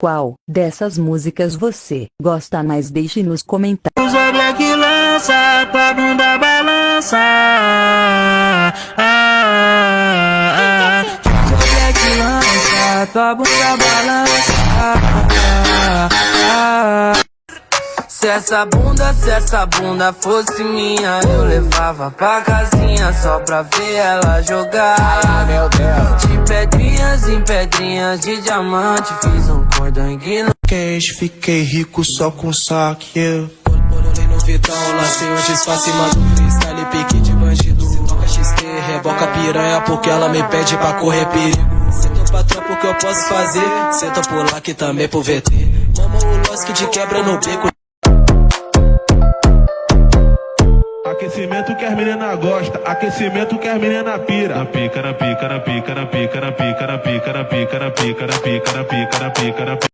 Qual dessas músicas você gosta mais? Deixe nos comentários. Usa black lança, tua bunda balança. Usa black lança, tua bunda balança. Se essa bunda fosse minha, eu levava pra casinha só pra ver ela jogar. Meu Deus. De pedrinhas em pedrinhas de diamante, fiz um cordangue no queijo. Fiquei rico só com saque. Bolei no Vitão, lancei um disfarce, mas um freestyle pique de bandido. Toca XT, reboca piranha porque ela me pede pra correr perigo. Senta pra trampo que eu posso fazer, senta por lá que também pro VT. Mama o Losk de quebra no bico. Aquecimento que as meninas gostam, aquecimento que as meninas pira. Na pica, na pica, na pica, na pica, na pica, na pica, na pica, na pica, na pica, na pica, na pica, na pica.